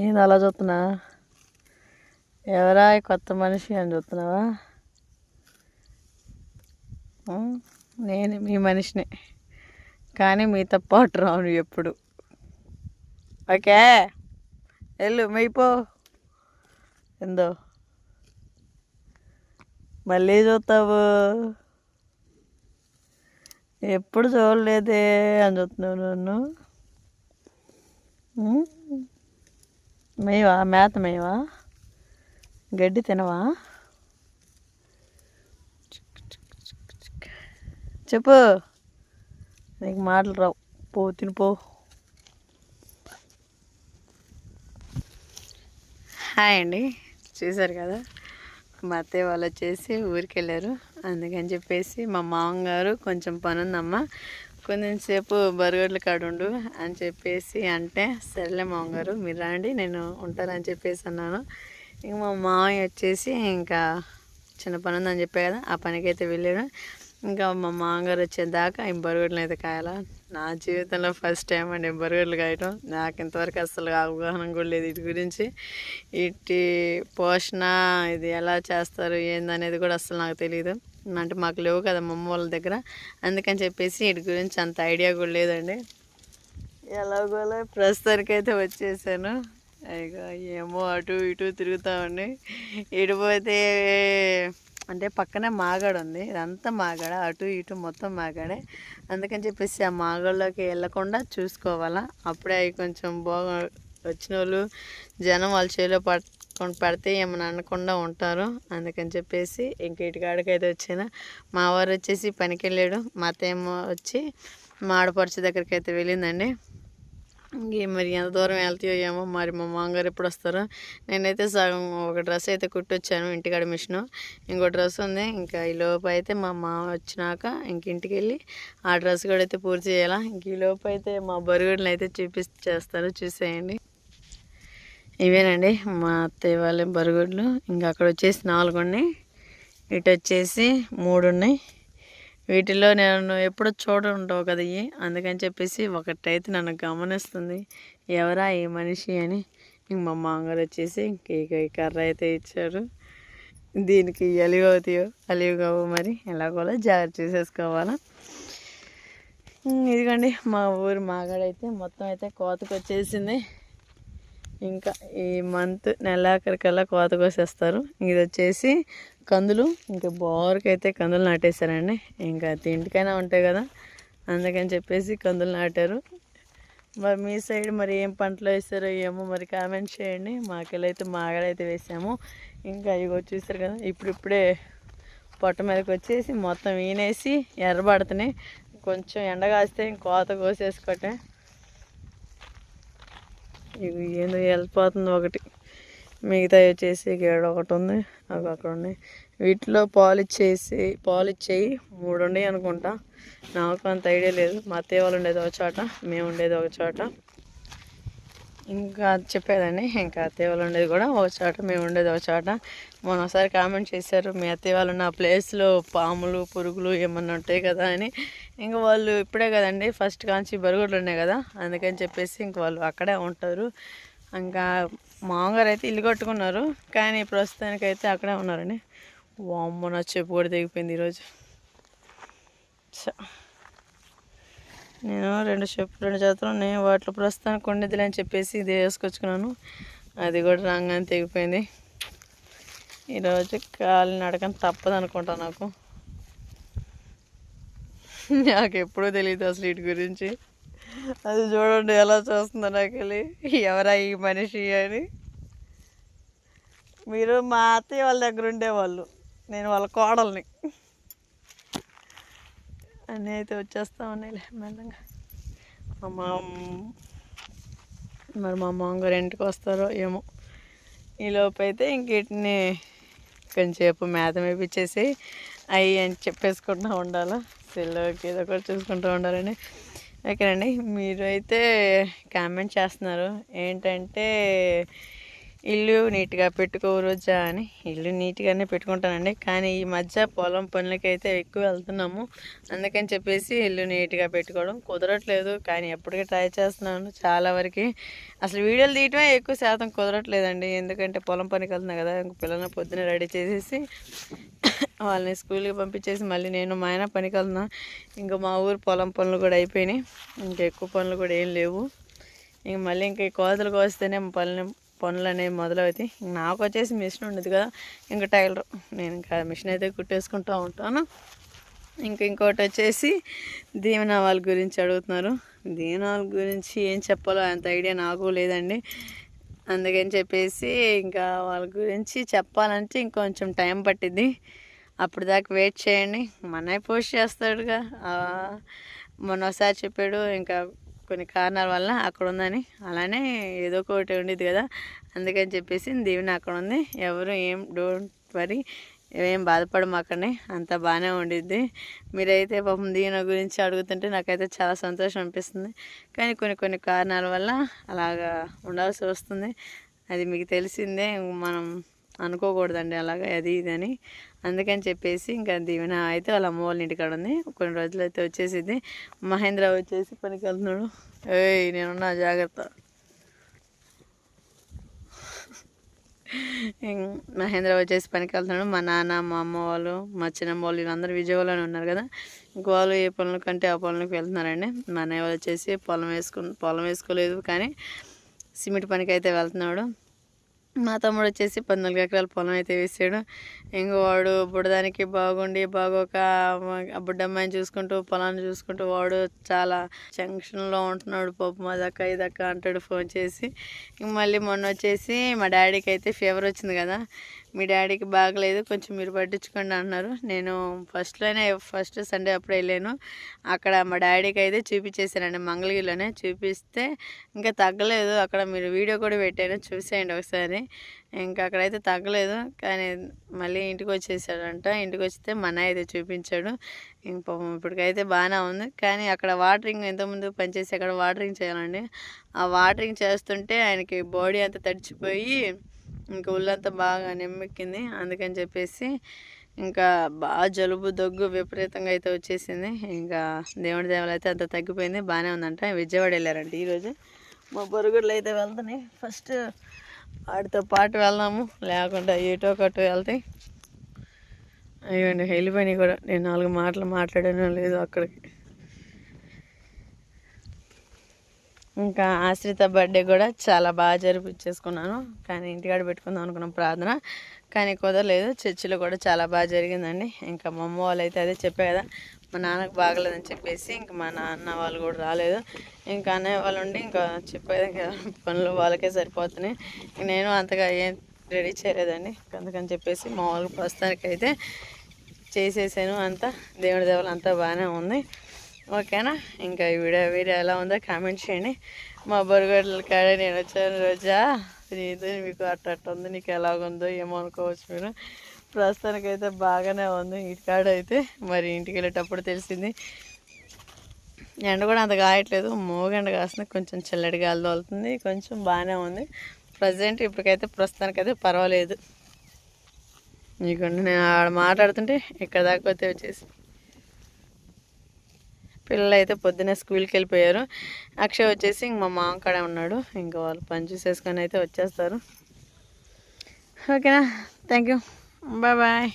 ఏంది అలా చూస్తున్నా? ఎవరా కొత్త మనిషి అని చూస్తున్నావా? నేను మీ మనిషిని, కానీ మీతో పాటు రాను ఎప్పుడు. ఓకే, వెళ్ళు మెయిపో. ఎందో మళ్ళీ చూస్తావు, ఎప్పుడు చూడలేదే అని చూస్తున్నావు నన్ను. మేవా? మేత మేవా? గడ్డి తినవా? చెప్పు, నీకు మాటలు రావు. పో తినిపో. హాయ్ అండి, చూసారు కదా మా అత్తయ్య వాళ్ళు వచ్చేసి ఊరికి వెళ్ళారు. అందుకని చెప్పేసి మా మామగారు కొంచెం పని ఉందమ్మా, కొంచెంసేపు బరగడ్ల కాడుండు అని చెప్పేసి అంటే, సరేలే మామగారు మీరు రండి నేను ఉంటానని చెప్పేసి అన్నాను. ఇంక మా మామయ్య వచ్చేసి ఇంకా చిన్న పని ఉందని చెప్పే కదా, ఆ పనికి అయితే వెళ్ళాడు. ఇంకా మా మామగారు వచ్చేదాకా ఈ బరగడ్లు అయితే కాయాల. నా జీవితంలో ఫస్ట్ టైం అండి బరగడ్లు కాయటం. నాకు ఇంతవరకు అసలు అవగాహన కూడా లేదు వీటి గురించి. వీటి పోషణ, ఇది ఎలా చేస్తారు ఏందనేది కూడా అసలు నాకు తెలియదు. అంటే మాకు లేవు కదా మా అమ్మ వాళ్ళ దగ్గర, అందుకని చెప్పేసి వీటి గురించి అంత ఐడియా కూడా లేదండి. ఎలాగోలా ప్రస్తుతానికైతే వచ్చేసాను. ఇక ఏమో అటు ఇటు తిరుగుతామండి. ఇటుపోతే అంటే పక్కనే మాగాడు ఉంది, ఇదంతా మాగాడ, అటు ఇటు మొత్తం మాగాడే. అందుకని చెప్పేసి ఆ మాగాళ్ళలోకి వెళ్ళకుండా చూసుకోవాలా. అప్పుడే అవి కొంచెం బాగా వచ్చిన వాళ్ళు జనం వాళ్ళ చేలో పట్టుకొని పెడితే ఏమైనా అనకుండా ఉంటారు. అందుకని చెప్పేసి ఇంక ఇటుకాడికి అయితే వచ్చాను. మా వారు వచ్చేసి పనికి వెళ్ళాడు, మా అత్తేమో వచ్చి మా ఆడపడుచు దగ్గరికి అయితే వెళ్ళిందండి. మరి ఎంత దూరం వెళ్తాయో ఏమో, మరి మా మామగారు ఎప్పుడు వస్తారో. నేనైతే సగం ఒక డ్రెస్ అయితే కుట్టొచ్చాను, ఇంటికాడ మిషను. ఇంకో డ్రెస్ ఉంది, ఇంకా ఈ లోపు అయితే మా మామ వచ్చినాక ఇంక ఇంటికి వెళ్ళి ఆ డ్రెస్ కూడా అయితే పూర్తి చేయాలా. ఇంక ఈ లోపు అయితే మా బరుగుడుని అయితే చూపిస్తారు, చూసేయండి. ఇవేనండి మా అత్తయ్య వాళ్ళ బరుగుడ్లు. ఇంకా అక్కడ వచ్చేసి 4 ఉన్నాయి, ఇటు వచ్చేసి 3 ఉన్నాయి. వీటిలో నేను ఎప్పుడు చూడుంటావు కదా ఇవి, అందుకని చెప్పేసి ఒకటైతే నన్ను గమనిస్తుంది, ఎవరా ఈ మనిషి అని. ఇంక మా మామగారు వచ్చేసి ఇంక ఈ కర్ర అయితే ఇచ్చారు. దీనికి అలివి అవుతాయో అలివి కావు, మరి ఎలాగోలా జాగ్రత్త చేసేసుకోవాలా. ఇదిగోండి మా ఊరు మాగాడైతే మొత్తం అయితే కోతకు వచ్చేసింది. ఇంకా ఈ మంత్ నెలాఖరికల్లా కోత కోసేస్తారు. ఇది వచ్చేసి కందులు, ఇంకా బోరుకైతే కందులు నాటేశారండి. ఇంకా తింటికైనా ఉంటాయి కదా, అందుకని చెప్పేసి కందులు నాటారు. మరి మీ సైడ్ మరి ఏం పంటలు వేస్తారో ఏమో మరి కామెంట్ చేయండి. మాకెళ్ళైతే మాగాడైతే వేసాము. ఇంకా ఇగో చూస్తారు కదా, ఇప్పుడిప్పుడే పొట్ట మీదకి వచ్చేసి మొత్తం ఈనేసి ఎర్రబడుతున్నాయి. కొంచెం ఎండ కాస్తే కోత కోసేసుకోవటం. ఇవి ఏందో వెళ్ళిపోతుంది ఒకటి, మిగతా వచ్చేసి ఒకటి ఉంది, అవి అక్కడ ఉన్నాయి. వీటిలో పాలు ఇచ్చేయి 3 ఉన్నాయి అనుకుంటా, నాకు అంత ఐడియా లేదు. మా అత్తయ్య వాళ్ళు ఉండేది ఒక చోట, మేము ఉండేది ఒక చోట. ఇంకా చెప్పేదండి, ఇంకా అత్తయ్య వాళ్ళు ఉండేది కూడా ఒక చోట, మేము ఉండేది ఒక చోట. మొన్నసారి కామెంట్ చేశారు, మీ అత్తయ్య వాళ్ళు ఉన్న ప్లేస్లో పాములు పురుగులు ఏమన్నా ఉంటాయి కదా అని. ఇంకా వాళ్ళు ఇప్పుడే కదండి ఫస్ట్ కాంచి బరుగుడ్లు ఉన్నాయి కదా, అందుకని చెప్పేసి ఇంక వాళ్ళు అక్కడే ఉంటారు. ఇంకా మామగారు అయితే ఇల్లు కట్టుకున్నారు, కానీ ప్రస్తుతానికైతే అక్కడే ఉన్నారండి. వామ్మో, నా చెప్పు కూడా తెగిపోయింది ఈరోజు. నేను 2 జతలు ఉన్నాయి, వాటిలో ప్రస్తుతానికి ఉండేదిలే అని చెప్పేసి ఇది వేసుకొచ్చుకున్నాను. అది కూడా రాగానే తెగిపోయింది. ఈరోజు కాలు నడకని తప్పదు అనుకుంటా నాకు. నాకు ఎప్పుడూ తెలియదు అసలు వీటి గురించి. అది చూడండి ఎలా చూస్తుందో నాకు వెళ్ళి, ఎవరా ఈ మనిషి అని. మీరు మా అత్తయ్య వాళ్ళ దగ్గర ఉండేవాళ్ళు, నేను వాళ్ళ కోడల్ని. అన్నీ అయితే వచ్చేస్తా ఉన్నాయి మెల్లగా. మరి మా మామగారు ఇంటికి వస్తారో ఏమో. ఈలోపు అయితే ఇంక వీటిని కొంచెంసేపు మేత మేపించేసి అవి అని చెప్పేసుకుంటూ ఉండాలి. సెల్లోకి ఏదో ఒకటి చూసుకుంటూ ఉండాలని. ఓకేనండి, మీరు అయితే కామెంట్ చేస్తున్నారు ఏంటంటే ఇల్లు నీట్గా పెట్టుకో రోజా అని ఇల్లు నీట్గానే పెట్టుకుంటానండి. కానీ ఈ మధ్య పొలం పనులకైతే ఎక్కువ వెళ్తున్నాము. అందుకని చెప్పేసి ఇల్లు నీట్గా పెట్టుకోవడం కుదరట్లేదు. కానీ ఎప్పటికీ ట్రై చేస్తున్నాను చాలా వరకు. అసలు వీడియోలు తీయటమే ఎక్కువ శాతం కుదరట్లేదండి. ఎందుకంటే పొలం పనికి వెళ్తున్నాను కదా, ఇంక పిల్లల్ని పొద్దున్నే రెడీ చేసేసి వాళ్ళని స్కూల్కి పంపించేసి మళ్ళీ నేను మా ఆయన పనికి వెళ్తున్నాను. ఇంకా మా ఊరు పొలం పనులు కూడా అయిపోయినాయి. ఇంకా ఎక్కువ పనులు కూడా ఏం లేవు. ఇంక మళ్ళీ ఇంకా కోతలు కోస్తేనే పనులు అనేవి మొదలవుతాయి. నాకు వచ్చేసి మిషన్ ఉండదు కదా, ఇంకా టైలర్, నేను ఇంకా మిషన్ అయితే కుట్టేసుకుంటూ ఉంటాను. ఇంకోటి వచ్చేసి దీవెన వాళ్ళ గురించి అడుగుతున్నారు. దీవెన వాళ్ళ గురించి ఏం చెప్పాలో అంత ఐడియా నాకు లేదండి. అందుకని చెప్పేసి ఇంకా వాళ్ళ గురించి చెప్పాలంటే ఇంకొంచెం టైం పట్టిద్ది. అప్పుడు దాకా వెయిట్ చేయండి. మన పోస్ట్ చేస్తాడుగా, మొన్న ఒకసారి చెప్పాడు. ఇంకా కొన్ని కారణాల వల్ల అక్కడ ఉందని, అలానే ఏదో ఒకటి ఉండేది కదా, అందుకని చెప్పేసి దీవెన అక్కడ ఉంది. ఎవరు ఏం డోంట్ వరీ, ఏం బాధపడమాకండి, అంతా బాగానే ఉండిద్ది. మీరైతే పాపం దీవెన గురించి అడుగుతుంటే నాకైతే చాలా సంతోషం అనిపిస్తుంది. కానీ కొన్ని కారణాల వల్ల అలాగా ఉండాల్సి వస్తుంది. అది మీకు తెలిసిందే, మనం అనుకోకూడదండి అలాగా అది ఇదని. అందుకని చెప్పేసి ఇంకా దీవెన అయితే వాళ్ళ అమ్మ వాళ్ళ ఇంటికాడ ఉంది. కొన్ని రోజులు అయితే వచ్చేసింది. మహేంద్ర వచ్చేసి పనికి వెళ్తున్నాడు. నేనున్నా జాగ్రత్త. మహేంద్ర వచ్చేసి పనికి వెళ్తున్నాడు. మా నాన్న, మా అమ్మ వాళ్ళు, మా చిన్నమ్మ వాళ్ళు వీళ్ళందరూ విజయవాడలోనే ఉన్నారు కదా, ఇంక వాళ్ళు ఏ పనుల కంటే ఆ పనులకు వెళ్తున్నారండి. మా అన్నయ్య వాళ్ళు వచ్చేసి పొలం వేసుకోలేదు కానీ సిమెంట్ పనికి అయితే వెళ్తున్నాడు. మా తమ్ముడు వచ్చేసి 14 ఎకరాల పొలం అయితే వేసాడు. వాడు బుడదానికి బాగుండి బాగోక బుడ్డమ్మాయిని చూసుకుంటూ పొలాన్ని చూసుకుంటూ వాడు చాలా టెన్షన్లో ఉంటున్నాడు. పాపం అదక్క ఇదక్క అంటాడు ఫోన్ చేసి. మళ్ళీ మొన్న వచ్చేసి మా డాడీకి అయితే ఫీవర్ వచ్చింది కదా, మీ డాడీకి బాగలేదు, కొంచెం మీరు పట్టించుకోండి అన్నారు. నేను ఫస్ట్ సండే అప్పుడు వెళ్ళాను. అక్కడ మా డాడీకి అయితే చూపించేసానండి, మంగళగిరిలోనే చూపిస్తే ఇంకా తగ్గలేదు. అక్కడ మీరు వీడియో కూడా పెట్టాను, చూసేయండి ఒకసారి. ఇంకా అక్కడైతే తగ్గలేదు. కానీ మళ్ళీ ఇంటికి వచ్చేసాడంట. ఇంటికి వస్తే మా అన్నయ్య అయితే చూపించాడు. పాపం ఇప్పటికైతే బాగానే ఉంది. కానీ అక్కడ వాటరింగ్ ఎంతోమంది పనిచేసి అక్కడ వాటరింగ్ చేయాలండి. ఆ వాటరింగ్ చేస్తుంటే ఆయనకి బాడీ అంతా తడిచిపోయి ఇంకా ఒళ్ళంతా బాగా నెమ్మెక్కింది. అందుకని చెప్పేసి ఇంకా బాగా జలుబు దగ్గు విపరీతంగా అయితే వచ్చేసింది. ఇంకా దేవుడి దేవలు అయితే అంత తగ్గిపోయింది, బాగానే ఉందంట. విజయవాడ వెళ్ళారంట ఈరోజు. మా బొరుగుడులు అయితే వెళ్తున్నాయి. ఫస్ట్ వాటితో పాటు వెళ్దాము, లేకుండా ఏటో ఒకటి వెళ్తాయి. అయ్యండి వెళ్ళిపోయినాయి కూడా. నేను 4 మాటలు మాట్లాడానో లేదు అక్కడికి. ఇంకా ఆశ్రిత బర్త్డే కూడా చాలా బాగా జరిపించేసుకున్నాను. కానీ ఇంటికాడ పెట్టుకుందాం అనుకున్నాం ప్రార్థన, కానీ కుదరలేదు. చర్చిలో కూడా చాలా బాగా జరిగిందండి. ఇంకా మా అమ్మ వాళ్ళు అయితే అదే చెప్పే కదా, మా నాన్నకు బాగలేదని చెప్పేసి ఇంకా మా నాన్న వాళ్ళు కూడా రాలేదు. ఇంకా అన్నయ్య వాళ్ళు ఉండి ఇంకా చెప్పేది ఇంకా పనులు వాళ్ళకే సరిపోతున్నాయి. నేను అంతగా ఏం రెడీ చేయలేదండి. అందుకని చెప్పేసి మా వాళ్ళు ప్రస్తుతానికి అయితే చేసేసాను. అంతా దేవుడి దేవలు అంతా బాగానే ఉంది. ఓకేనా? ఇంకా ఈ వీడియో ఎలా ఉందో కామెంట్ చేయండి. మా బొరుగుడ్ల కాడ నేను వచ్చాను రోజా, ఇది మీకు అట్ట ఉంది, నీకు ఎలాగుందో ఏమో అనుకోవచ్చు మీరు. ప్రస్తుతానికైతే బాగానే ఉంది. ఇంటికాడ అయితే మరి ఇంటికి వెళ్ళేటప్పుడు తెలిసింది. ఎండ కూడా అంత కాయట్లేదు, మోగెండ కాస్తుంది, కొంచెం చల్లటి గాలి తోలుతుంది, కొంచెం బాగానే ఉంది ప్రజెంట్. ప్రస్తుతానికైతే పర్వాలేదు. నీకండి నేను ఆడ మాట్లాడుతుంటే ఇక్కడ దాకా వస్తే వచ్చేసి పిల్లలు అయితే పొద్దున్నే స్కూల్కి వెళ్ళిపోయారు. అక్షయ్ వచ్చేసి ఇంక మా మామ కాడే ఉన్నాడు. ఇంకా వాళ్ళు పని చూసేసుకొని అయితే వచ్చేస్తారు. ఓకేనా? Thank you, bye.